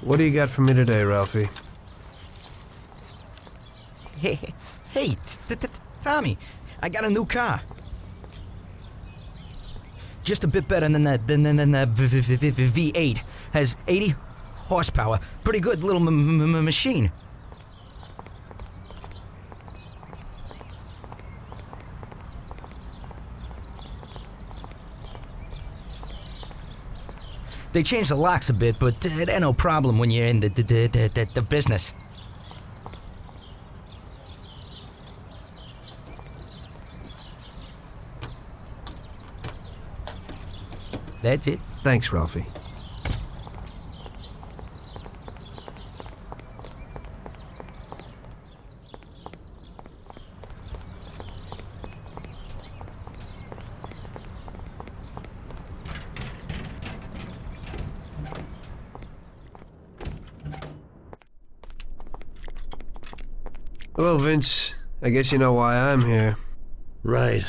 What do you got for me today, Ralphie? Hey, Tommy, I got a new car. Just a bit better than the V8. Has 80 horsepower. Pretty good little machine. They changed the locks a bit, but it ain't no problem when you're in the business. That's it. Thanks, Ralphie. Hello, Vince. I guess you know why I'm here. Right.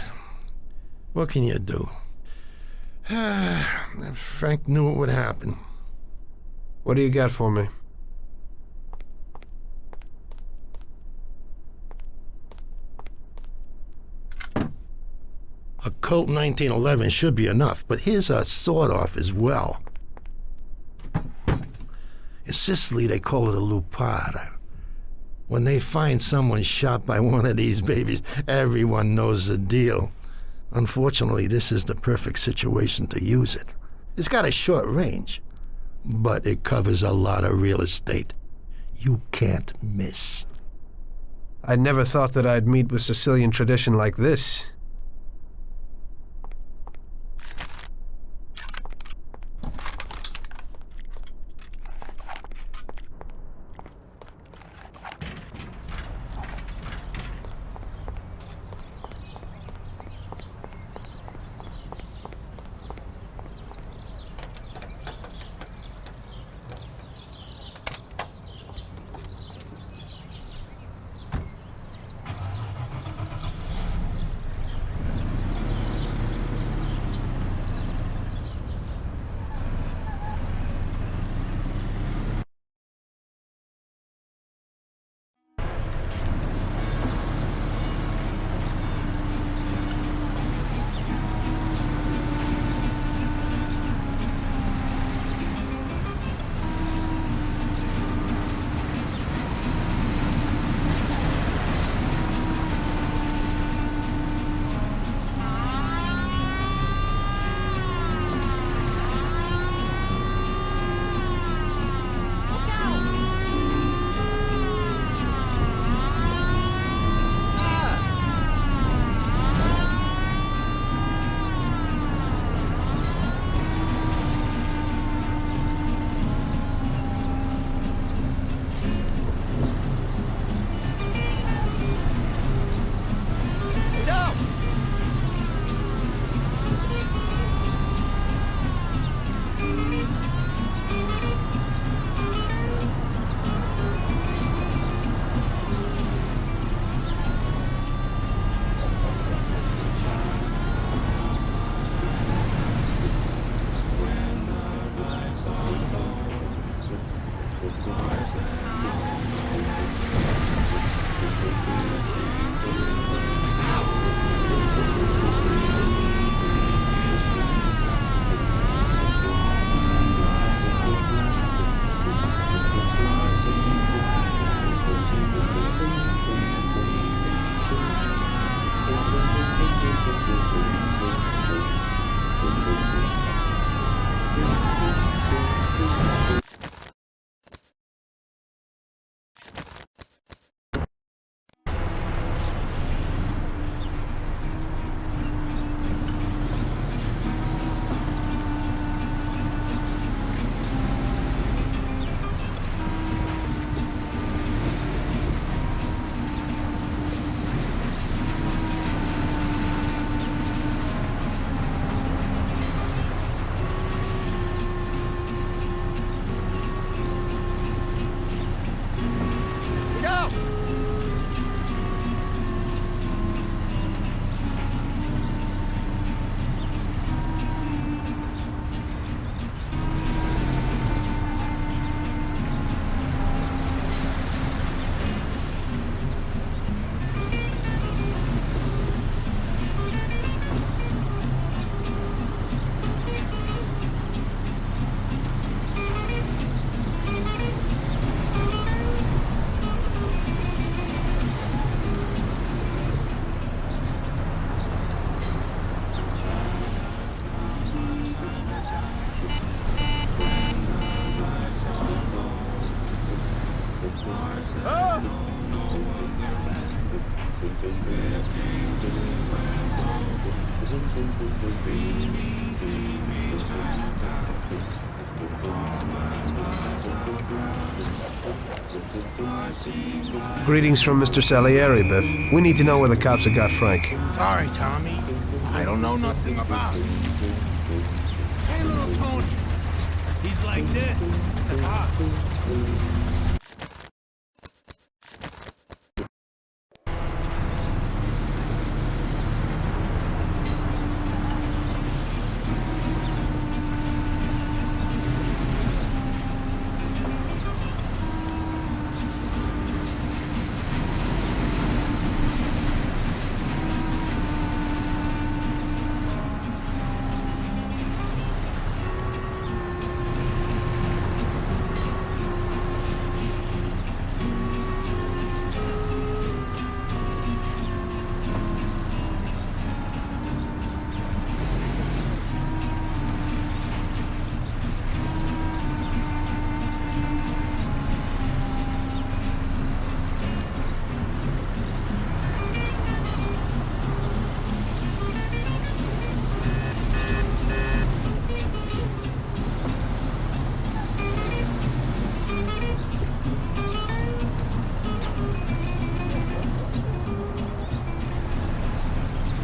What can you do? Frank knew it would happen. What do you got for me? A Colt 1911 should be enough, but here's a sawed-off as well. In Sicily, they call it a lupara. When they find someone shot by one of these babies, everyone knows the deal. Unfortunately, this is the perfect situation to use it. It's got a short range, but it covers a lot of real estate. You can't miss. I never thought that I'd meet with Sicilian tradition like this. Greetings from Mr. Salieri, Biff. We need to know where the cops have got Frank. Sorry, Tommy. I don't know nothing about it. Hey, little Tony. He's like this. The cops.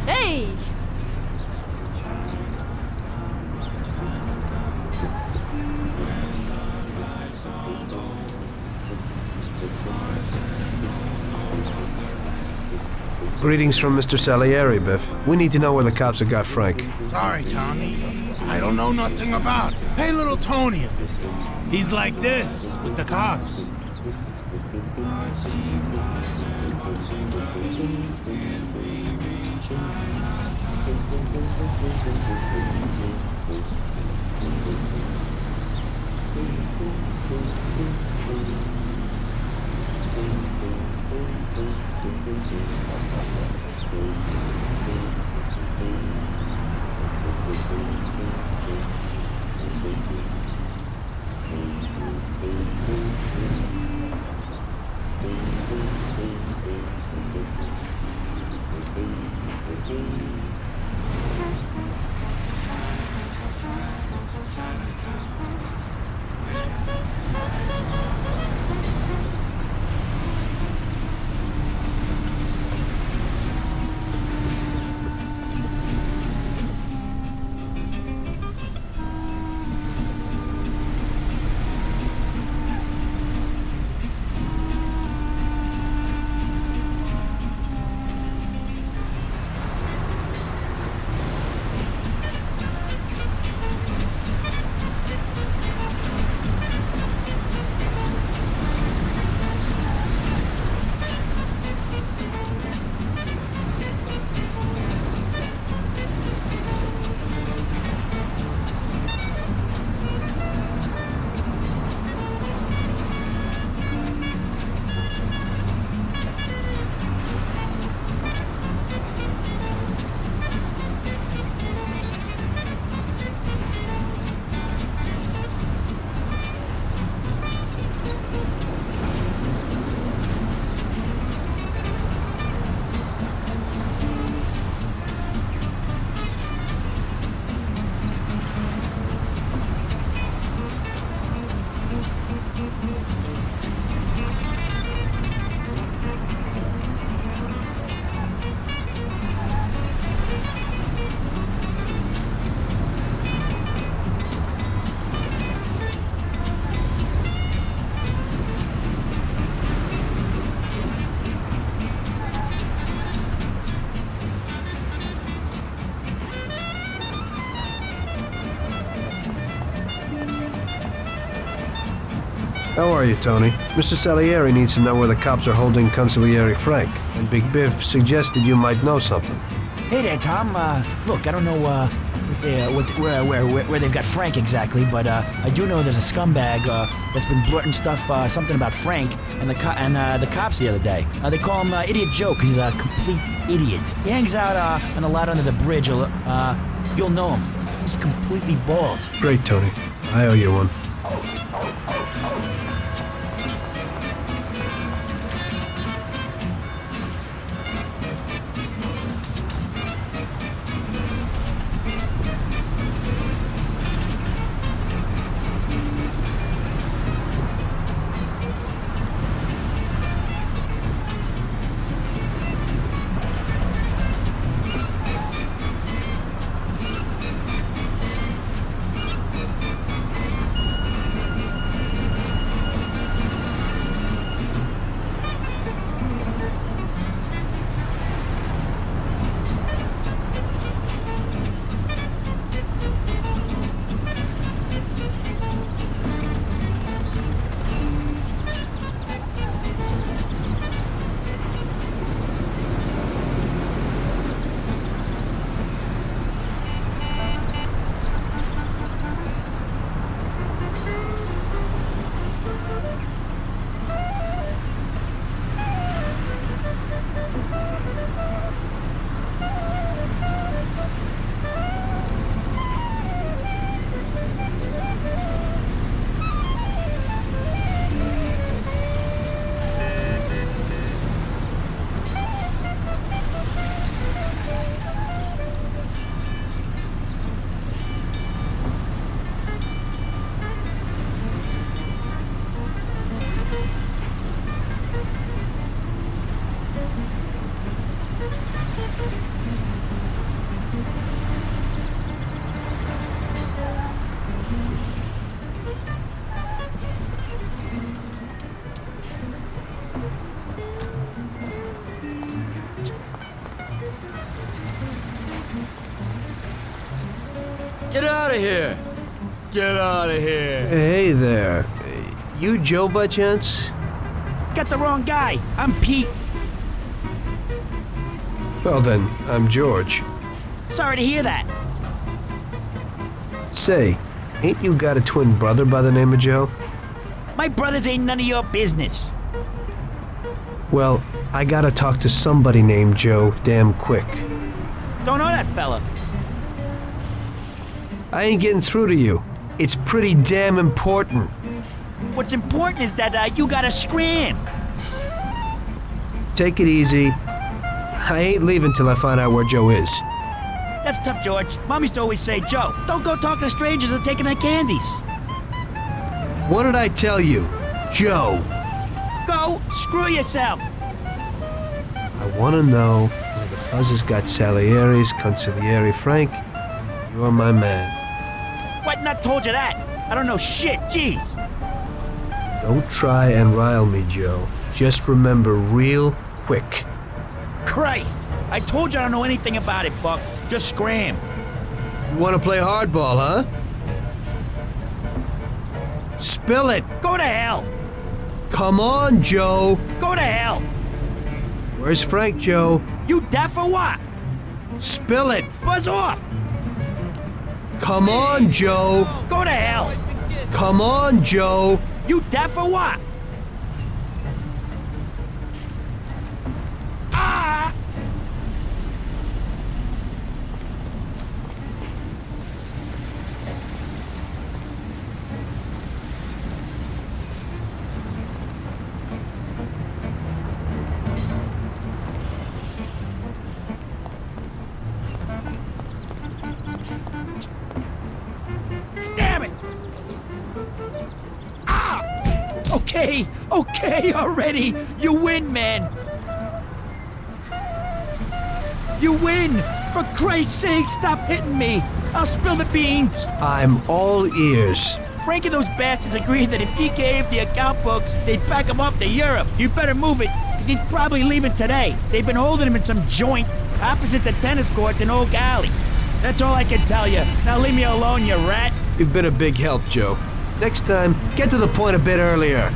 Hey! Greetings from Mr. Salieri, Biff. We need to know where the cops have got Frank. Sorry, Tommy. I don't know nothing about it. Hey, little Tony of his. He's like this with the cops. How are you, Tony? Mr. Salieri needs to know where the cops are holding Consigliere Frank, and Big Biff suggested you might know something. Hey there, Tom. Look, I don't know where they've got Frank exactly, but I do know there's a scumbag that's been blurting stuff, something about Frank and the cops the other day. They call him Idiot Joe because he's a complete idiot. He hangs out on the lot under the bridge. You'll know him. He's completely bald. Great, Tony. I owe you one. out of here! Get out of here! Hey there. You Joe by chance? Got the wrong guy. I'm Pete. Well then, I'm George. Sorry to hear that. Say, ain't you got a twin brother by the name of Joe? My brothers ain't none of your business. Well, I gotta talk to somebody named Joe damn quick. Don't know that fella. I ain't getting through to you. It's pretty damn important. What's important is that you gotta scram. Take it easy. I ain't leaving till I find out where Joe is. That's tough, George. Mom used to always say, Joe, don't go talking to strangers or taking their candies. What did I tell you? Joe. Go screw yourself. I want to know where the fuzzes got Salieri's Consigliere Frank. You're my man. What nut told you that? I don't know shit, jeez. Don't try and rile me, Joe. Just remember real quick. Christ, I told you I don't know anything about it, Buck. Just scram. You want to play hardball, huh? Spill it. Go to hell. Come on, Joe. Go to hell. Where's Frank, Joe? You deaf or what? Spill it. Buzz off. Come on, Joe. Go to hell. Come on, Joe. You deaf or what? Ah! Damn it! Ah! Okay, already. You win, man. You win! For Christ's sake, stop hitting me! I'll spill the beans! I'm all ears. Frank and those bastards agreed that if he gave the account books, they'd back him off to Europe. You better move it, because he's probably leaving today. They've been holding him in some joint opposite the tennis courts in Oak Alley. That's all I can tell you. Now leave me alone, you rat. You've been a big help, Joe. Next time, get to the point a bit earlier.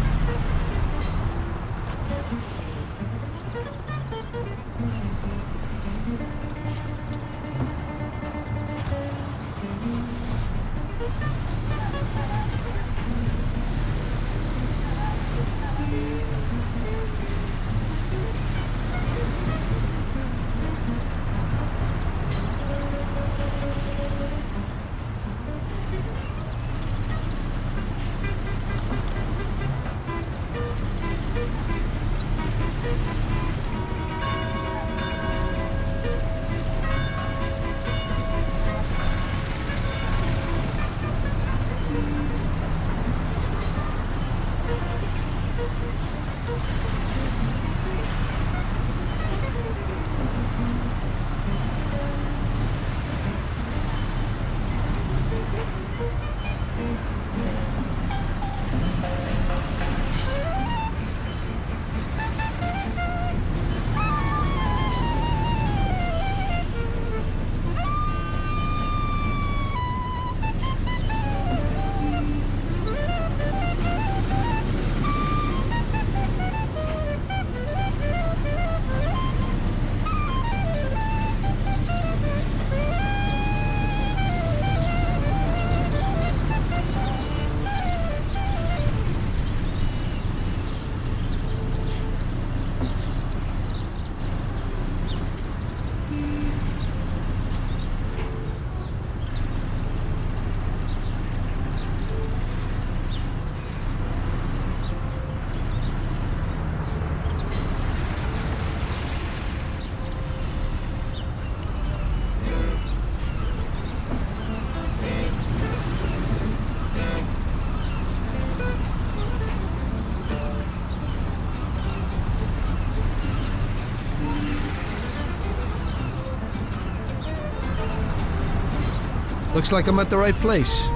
Looks like I'm at the right place.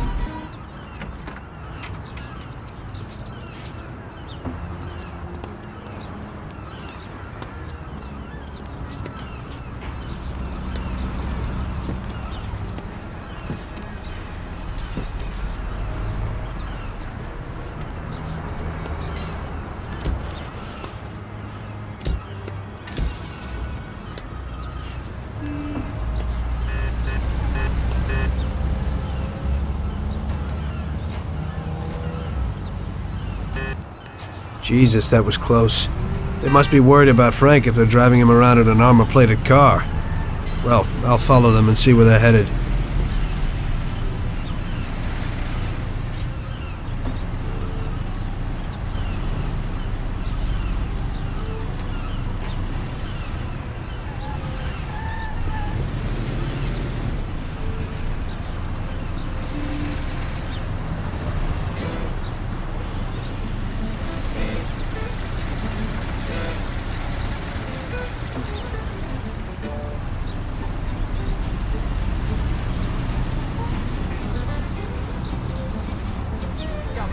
Jesus, that was close. They must be worried about Frank if they're driving him around in an armor-plated car. Well, I'll follow them and see where they're headed.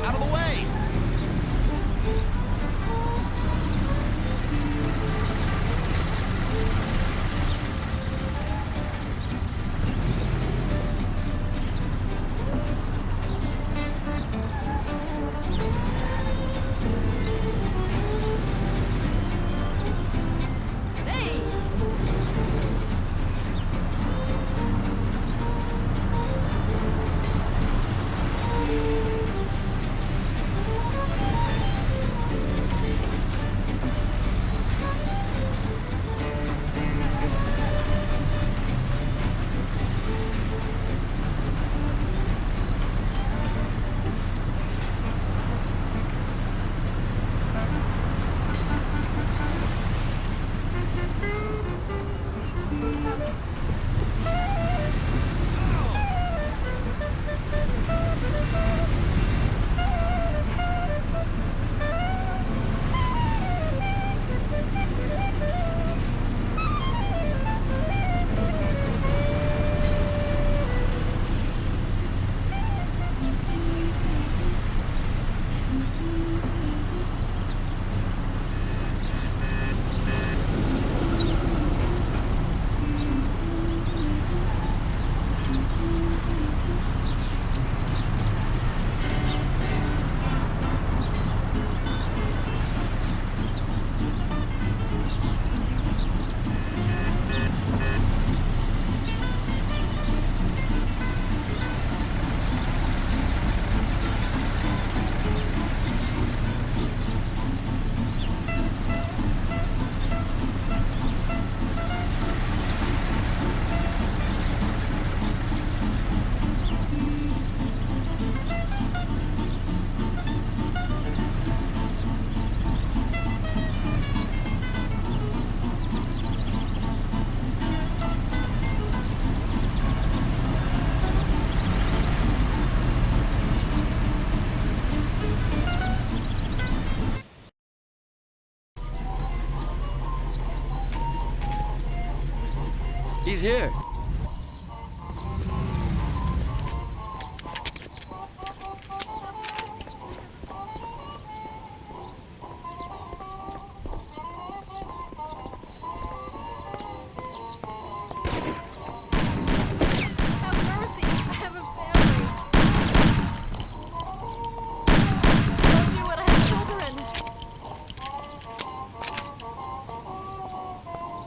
Out of the way! Hey! He's here. Have mercy. I have a family. Don't do it. I have children.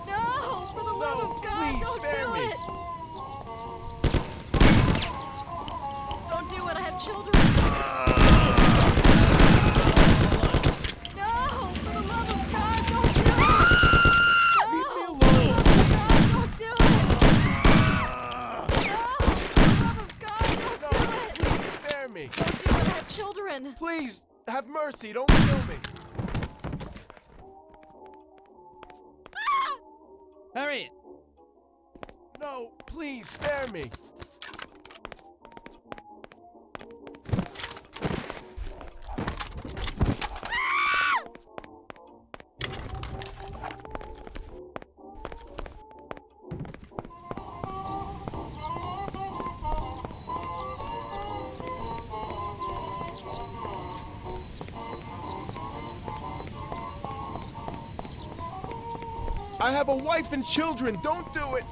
No! For the love of God, please, don't spare do me. it! Don't do it. I have children. No! For the love of God, don't do it! Leave me No! alone! God, don't do it! No! For the love of God, don't No, do it! please, spare me! Don't do it. I have children. Please, have mercy, don't kill me! Harriet! No, please, spare me! I have a wife and children, don't do it!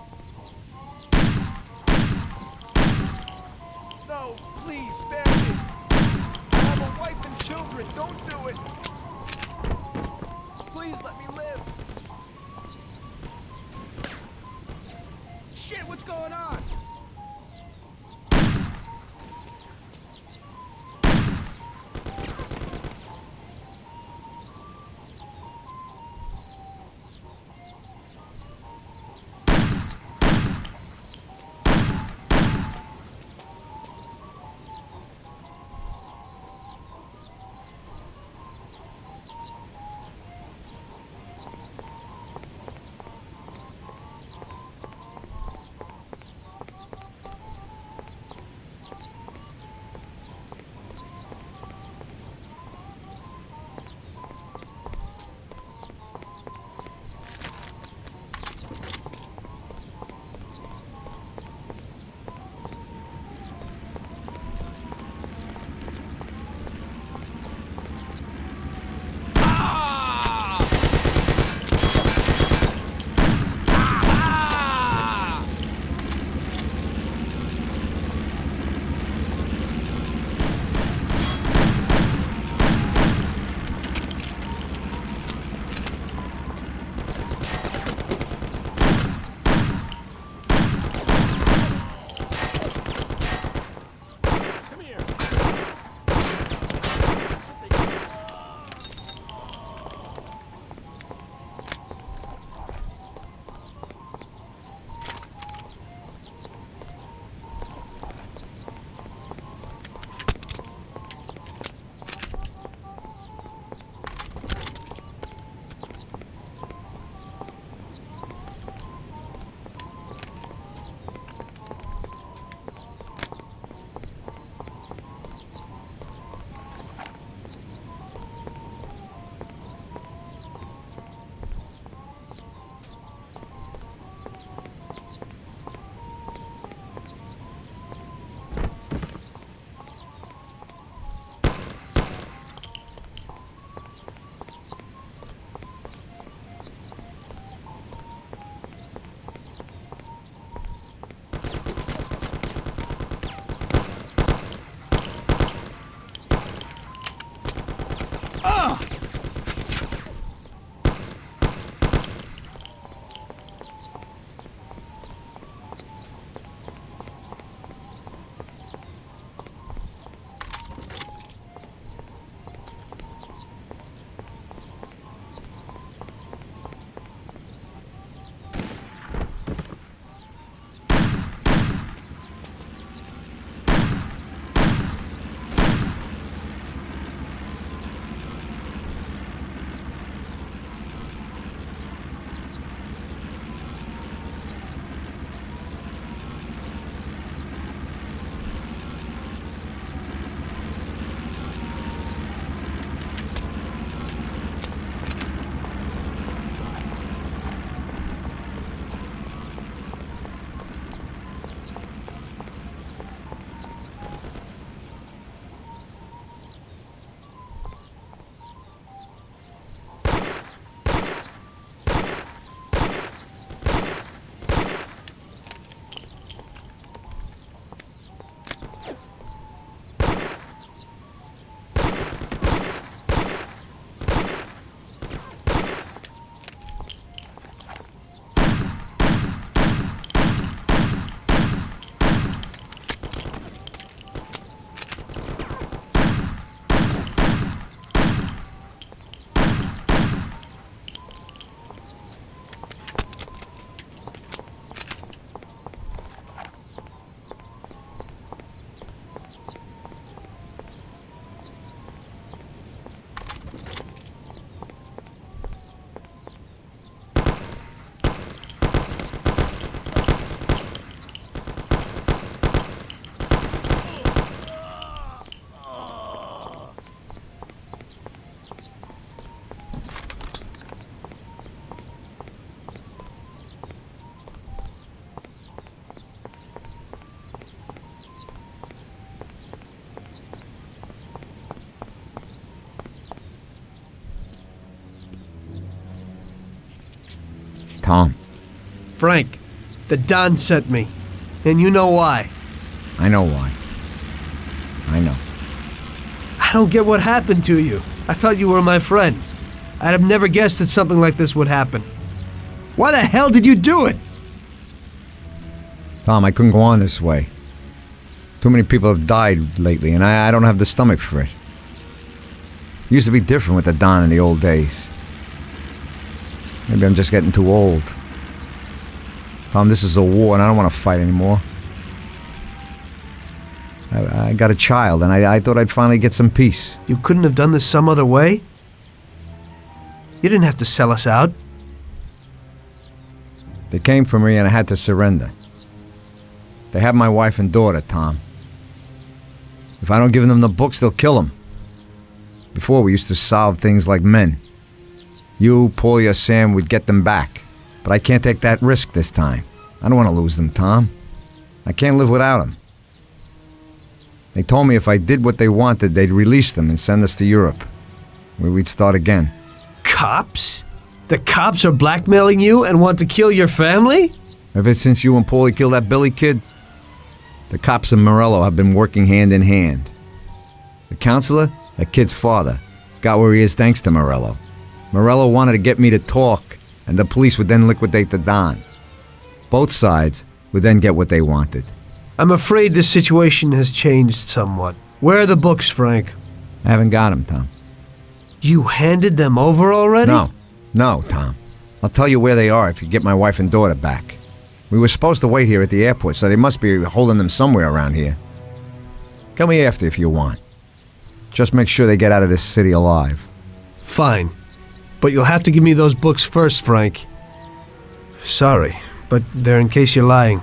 No, please, spare me! I have a wife and children, don't do it! Please let me live! Shit, what's going on? Tom, Frank, the Don sent me. And you know why. I know why. I know. I don't get what happened to you. I thought you were my friend. I'd have never guessed that something like this would happen. Why the hell did you do it? Tom, I couldn't go on this way. Too many people have died lately, and I don't have the stomach for it. It used to be different with the Don in the old days. Maybe I'm just getting too old. Tom, this is a war, and I don't want to fight anymore. I got a child, and I thought I'd finally get some peace. You couldn't have done this some other way? You didn't have to sell us out. They came for me, and I had to surrender. They have my wife and daughter, Tom. If I don't give them the books, they'll kill them. Before, we used to solve things like men. You, Paulie, or Sam would get them back. But I can't take that risk this time. I don't want to lose them, Tom. I can't live without them. They told me if I did what they wanted, they'd release them and send us to Europe, where we'd start again. Cops? The cops are blackmailing you and want to kill your family? Ever since you and Paulie killed that Billy kid, the cops in Morello have been working hand in hand. The counselor, that kid's father, got where he is thanks to Morello. Morello wanted to get me to talk, and the police would then liquidate the Don. Both sides would then get what they wanted. I'm afraid this situation has changed somewhat. Where are the books, Frank? I haven't got them, Tom. You handed them over already? No, Tom. I'll tell you where they are if you get my wife and daughter back. We were supposed to wait here at the airport, so they must be holding them somewhere around here. Come me after if you want. Just make sure they get out of this city alive. Fine. But you'll have to give me those books first, Frank. Sorry, but they're in case you're lying.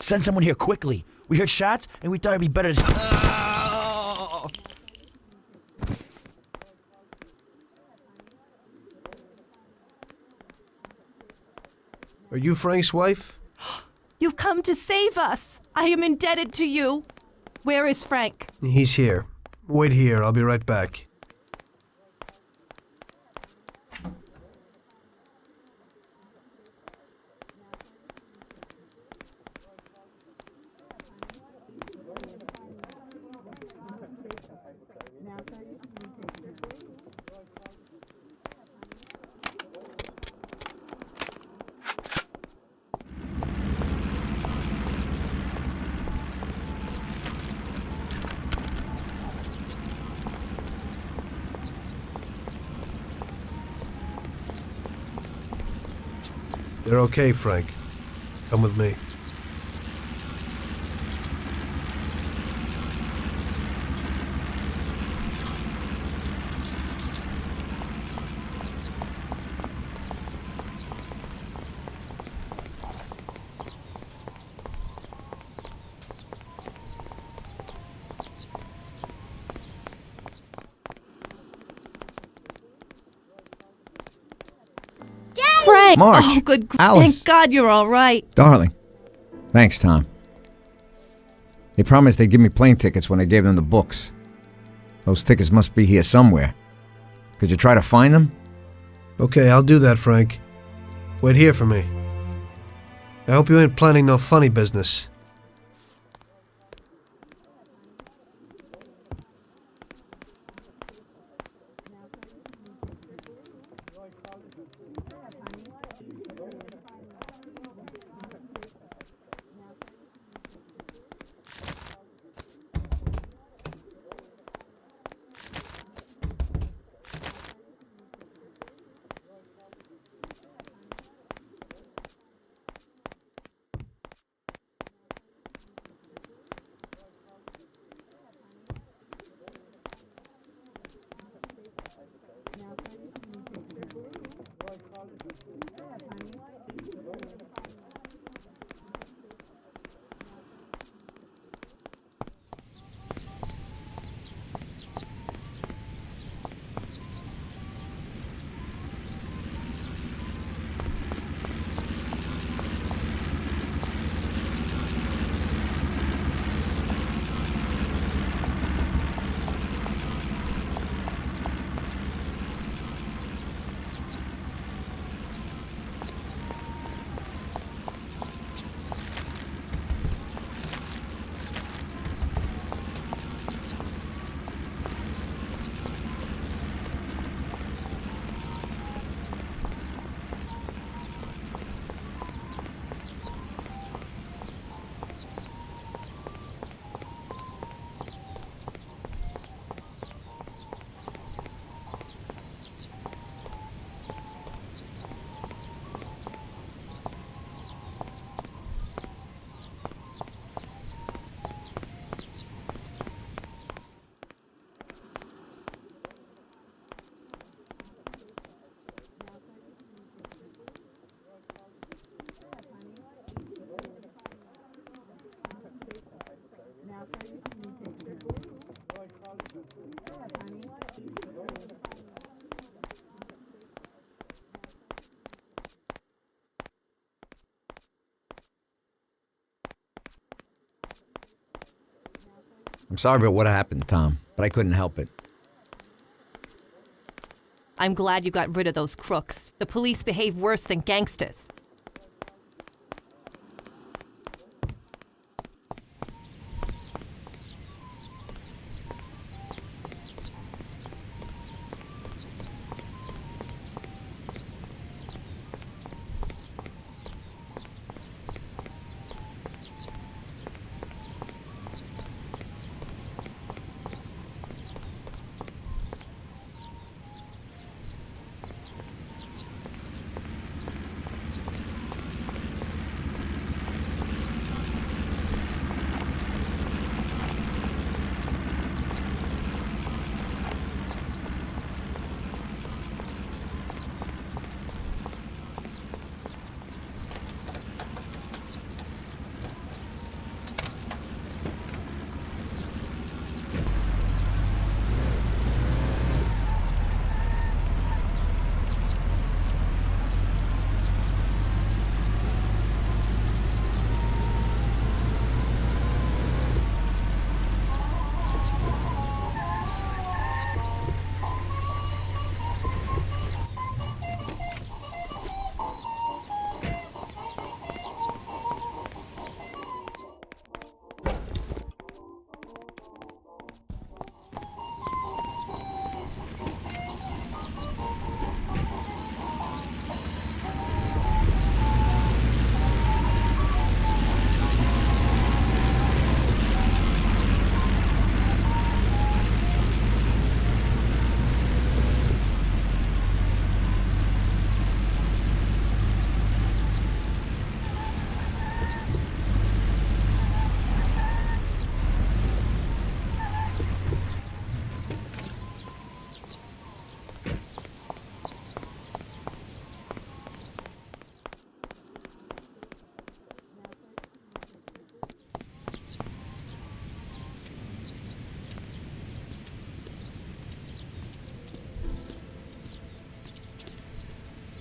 Send someone here quickly. We heard shots, and we thought it'd be better to... Are you Frank's wife? You've come to save us. I am indebted to you. Where is Frank? He's here. Wait here, I'll be right back. They're okay, Frank. Come with me. Frank! Marge! Oh, good. Alice! Thank God you're all right. Darling. Thanks, Tom. They promised they'd give me plane tickets when I gave them the books. Those tickets must be here somewhere. Could you try to find them? Okay, I'll do that, Frank. Wait here for me. I hope you ain't planning no funny business. I'm sorry about what happened, Tom, but I couldn't help it. I'm glad you got rid of those crooks. The police behave worse than gangsters.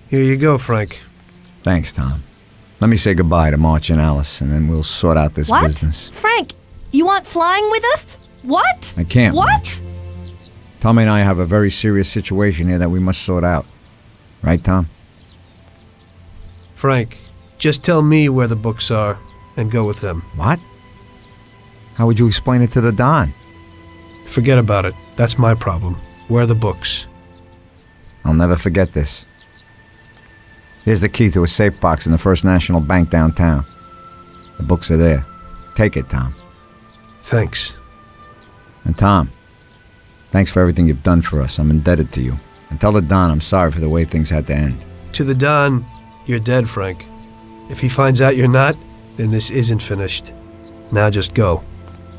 Here you go, Frank. Thanks, Tom. Let me say goodbye to March and Alice, and then we'll sort out this What? business. Frank, You aren't flying with us? What? I can't. What? Tommy and I have a very serious situation here that we must sort out. Right, Tom? Frank, just tell me where the books are and go with them. What? How would you explain it to the Don? Forget about it. That's my problem. Where are the books? I'll never forget this. Here's the key to a safe box in the First National Bank downtown. The books are there. Take it, Tom. Thanks. And Tom, thanks for everything you've done for us. I'm indebted to you. And tell the Don I'm sorry for the way things had to end. To the Don, you're dead, Frank. If he finds out you're not, then this isn't finished. Now just go.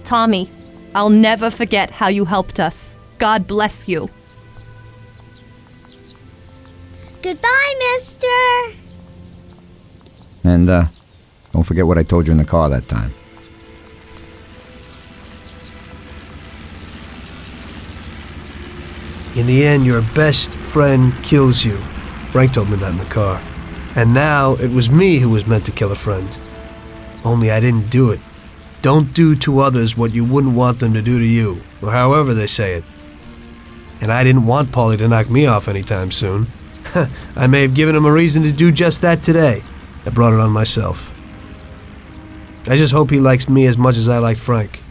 Tommy, I'll never forget how you helped us. God bless you. Goodbye, mister. And, don't forget what I told you in the car that time. In the end, your best friend kills you. Frank told me that in the car. And now it was me who was meant to kill a friend. Only I didn't do it. Don't do to others what you wouldn't want them to do to you, or however they say it. And I didn't want Paulie to knock me off anytime soon. I may have given him a reason to do just that today. I brought it on myself. I just hope he likes me as much as I like Frank.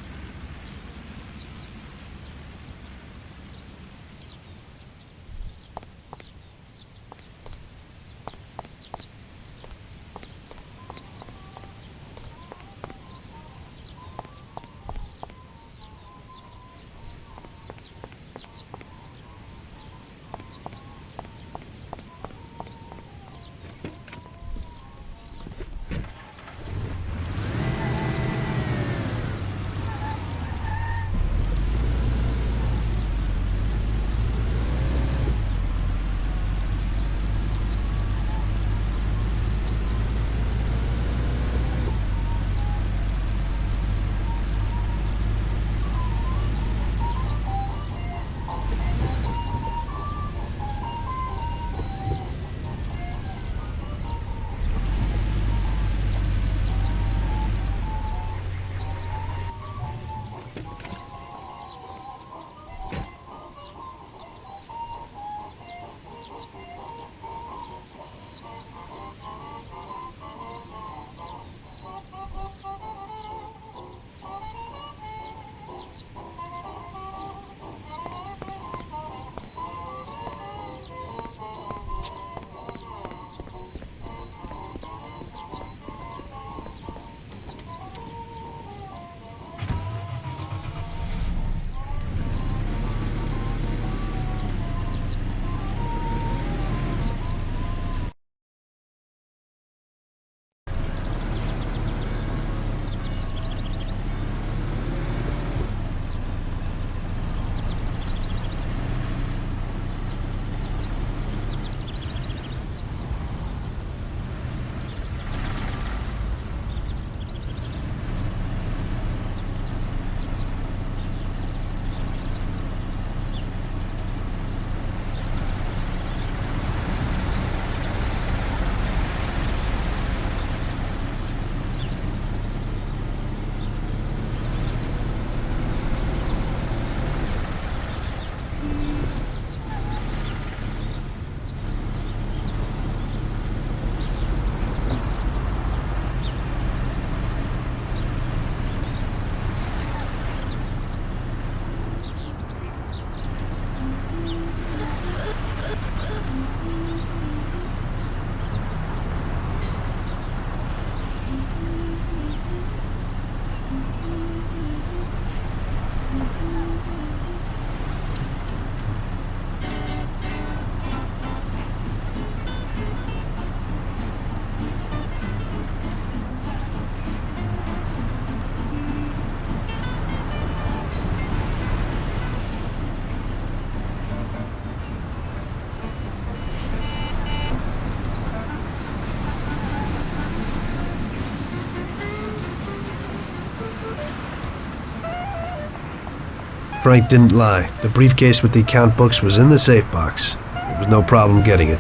Frank didn't lie. The briefcase with the account books was in the safe box. There was no problem getting it.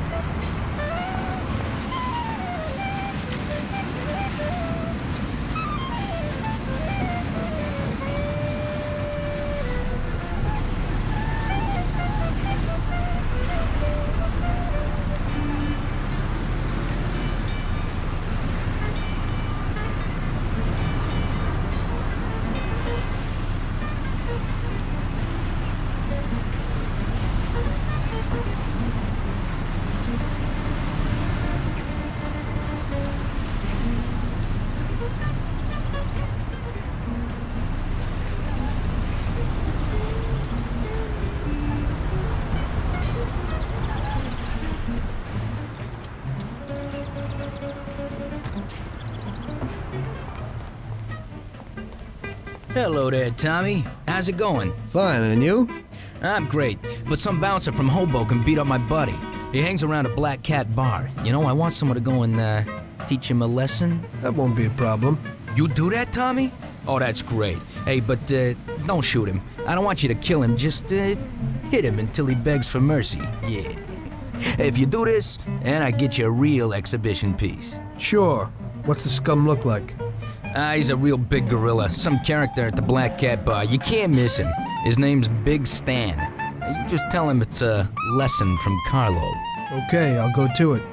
Hello there, Tommy. How's it going? Fine, and you? I'm great, but some bouncer from Hoboken beat up my buddy. He hangs around a Black Cat bar. You know, I want someone to go and teach him a lesson. That won't be a problem. You do that, Tommy? Oh, that's great. Hey, but don't shoot him. I don't want you to kill him. Just hit him until he begs for mercy. Yeah. If you do this, and I get you a real exhibition piece. Sure. What's the scum look like? He's a real big gorilla. Some character at the Black Cat bar. You can't miss him. His name's Big Stan. You just tell him it's a lesson from Carlo. Okay, I'll go to it.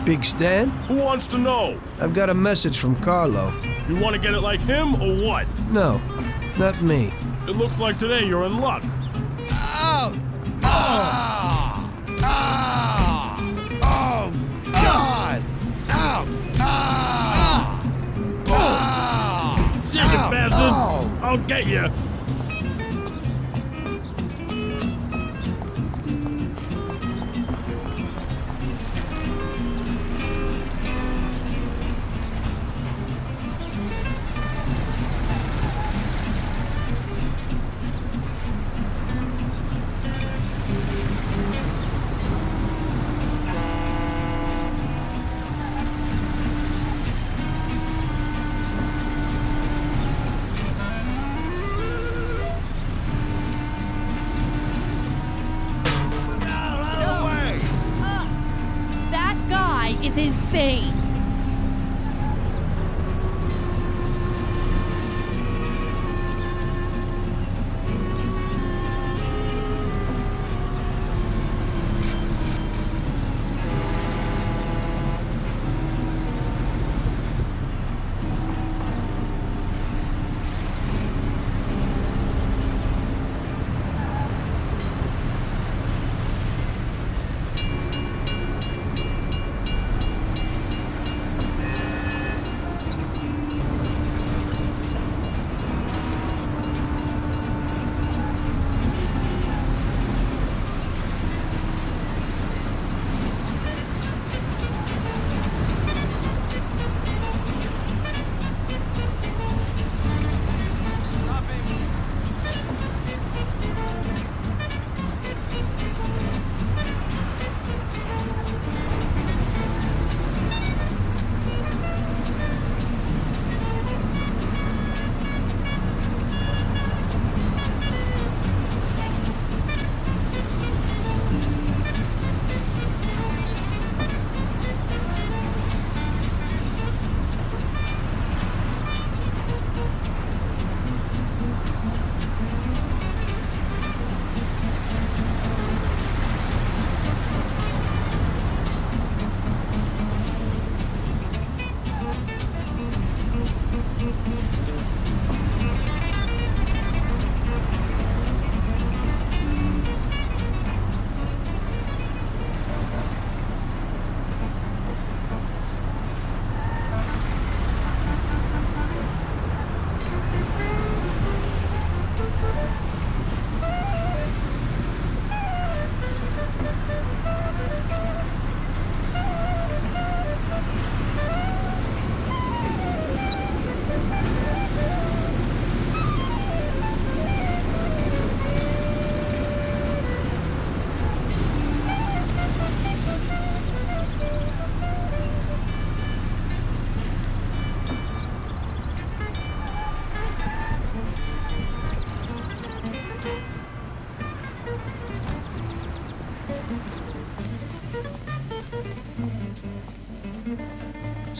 Big Stan? Who wants to know? I've got a message from Carlo. You want to get it like him or what? No, not me. It looks like today you're in luck. Oh! Ah! Ah! Oh, God! Ow! Ah! Ah! Shit, you bastard! I'll get you! That guy is insane.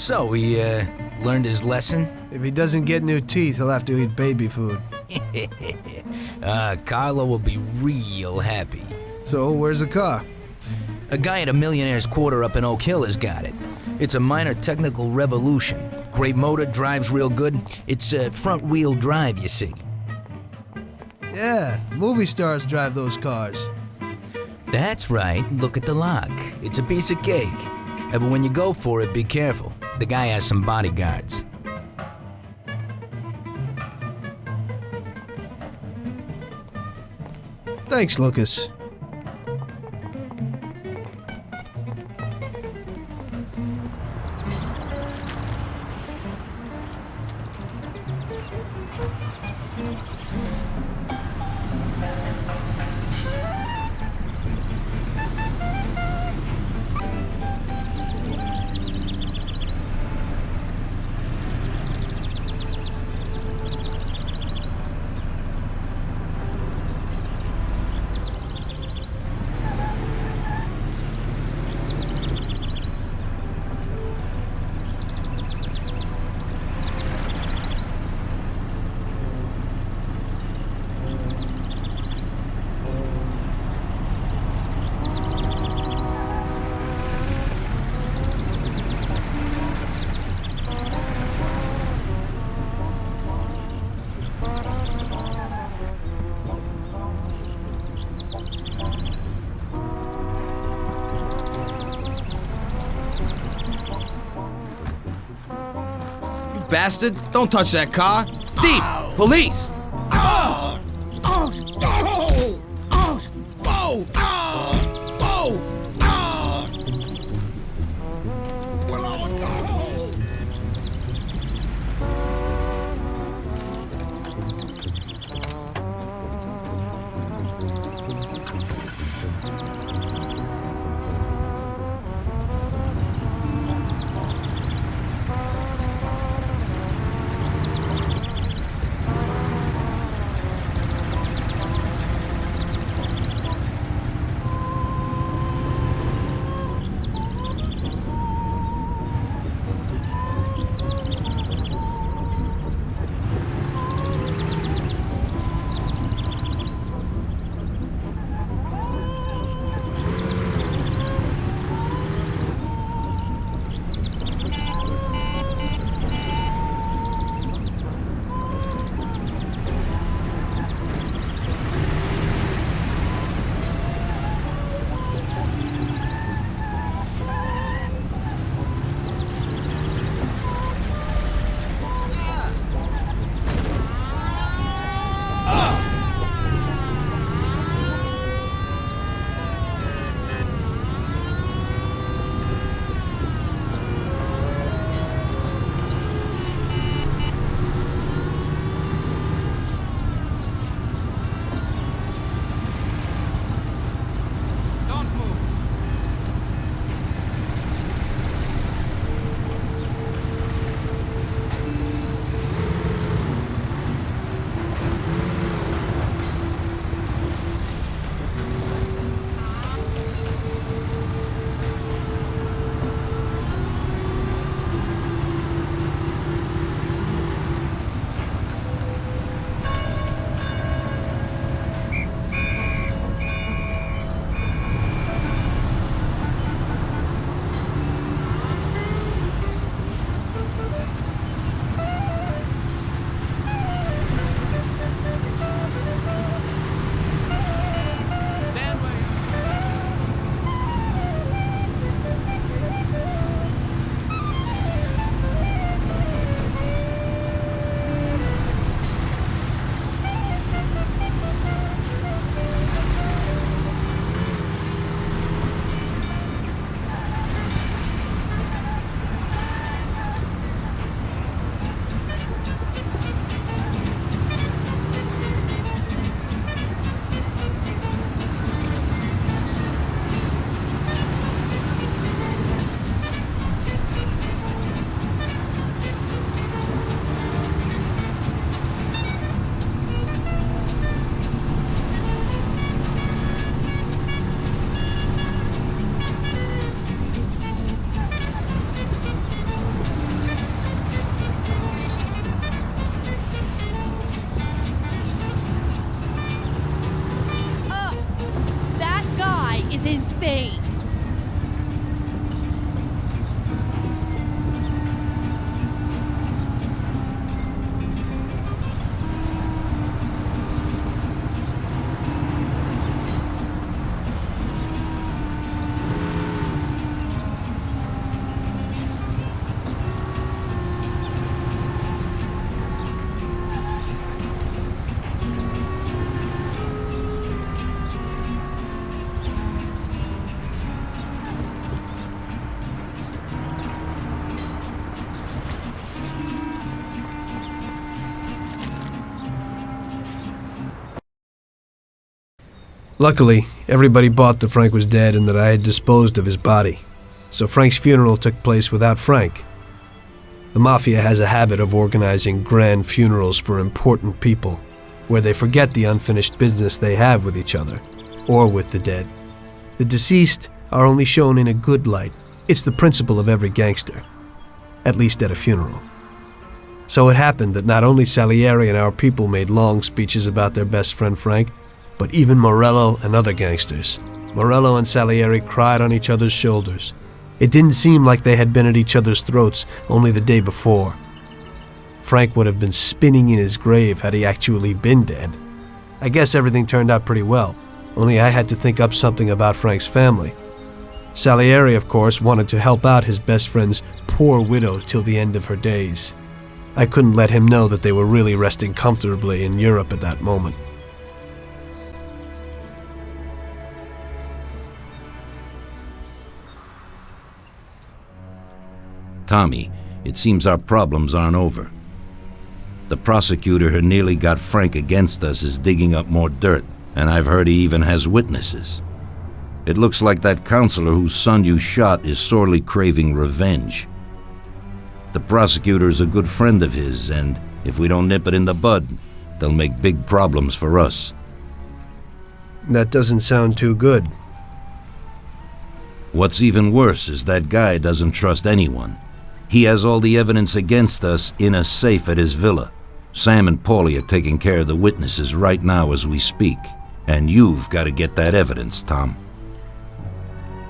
So, he, learned his lesson? If he doesn't get new teeth, he'll have to eat baby food. Carlo will be real happy. So, where's the car? A guy at a millionaire's quarter up in Oak Hill has got it. It's a minor technical revolution. Great motor, drives real good. It's front-wheel drive, you see. Yeah, movie stars drive those cars. That's right. Look at the lock. It's a piece of cake. But when you go for it, be careful. The guy has some bodyguards. Thanks, Lucas. Bastard! Don't touch that car! Thief! Police! Luckily, everybody bought that Frank was dead and that I had disposed of his body. So Frank's funeral took place without Frank. The Mafia has a habit of organizing grand funerals for important people, where they forget the unfinished business they have with each other, or with the dead. The deceased are only shown in a good light. It's the principle of every gangster, at least at a funeral. So it happened that not only Salieri and our people made long speeches about their best friend Frank, but even Morello and other gangsters. Morello and Salieri cried on each other's shoulders. It didn't seem like they had been at each other's throats only the day before. Frank would have been spinning in his grave had he actually been dead. I guess everything turned out pretty well, only I had to think up something about Frank's family. Salieri, of course, wanted to help out his best friend's poor widow till the end of her days. I couldn't let him know that they were really resting comfortably in Europe at that moment. Tommy, it seems our problems aren't over. The prosecutor who nearly got Frank against us is digging up more dirt, and I've heard he even has witnesses. It looks like that counselor whose son you shot is sorely craving revenge. The prosecutor is a good friend of his, and if we don't nip it in the bud, they'll make big problems for us. That doesn't sound too good. What's even worse is that guy doesn't trust anyone. He has all the evidence against us in a safe at his villa. Sam and Paulie are taking care of the witnesses right now as we speak. And you've got to get that evidence, Tom.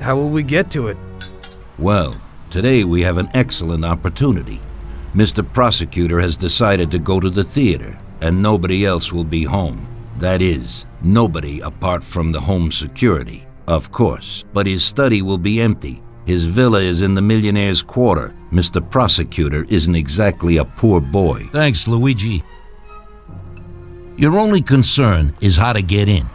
How will we get to it? Well, today we have an excellent opportunity. Mr. Prosecutor has decided to go to the theater, and nobody else will be home. That is, nobody apart from the home security, of course. But his study will be empty. His villa is in the Millionaire's Quarter. Mr. Prosecutor isn't exactly a poor boy. Thanks, Luigi. Your only concern is how to get in.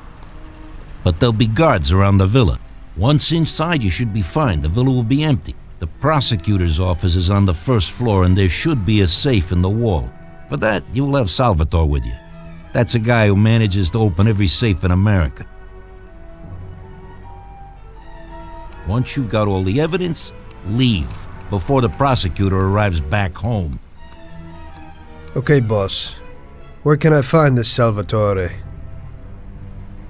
But there'll be guards around the villa. Once inside, you should be fine. The villa will be empty. The prosecutor's office is on the first floor, and there should be a safe in the wall. For that, you'll have Salvatore with you. That's a guy who manages to open every safe in America. Once you've got all the evidence, leave before the prosecutor arrives back home. Okay, boss. Where can I find this Salvatore?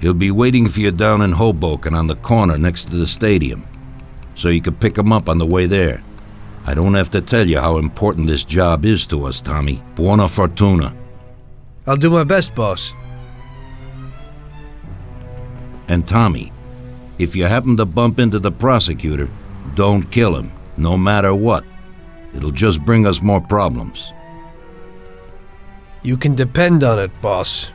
He'll be waiting for you down in Hoboken on the corner next to the stadium, so you can pick him up on the way there. I don't have to tell you how important this job is to us, Tommy. Buona fortuna. I'll do my best, boss. And Tommy, if you happen to bump into the prosecutor, don't kill him, no matter what. It'll just bring us more problems. You can depend on it, boss.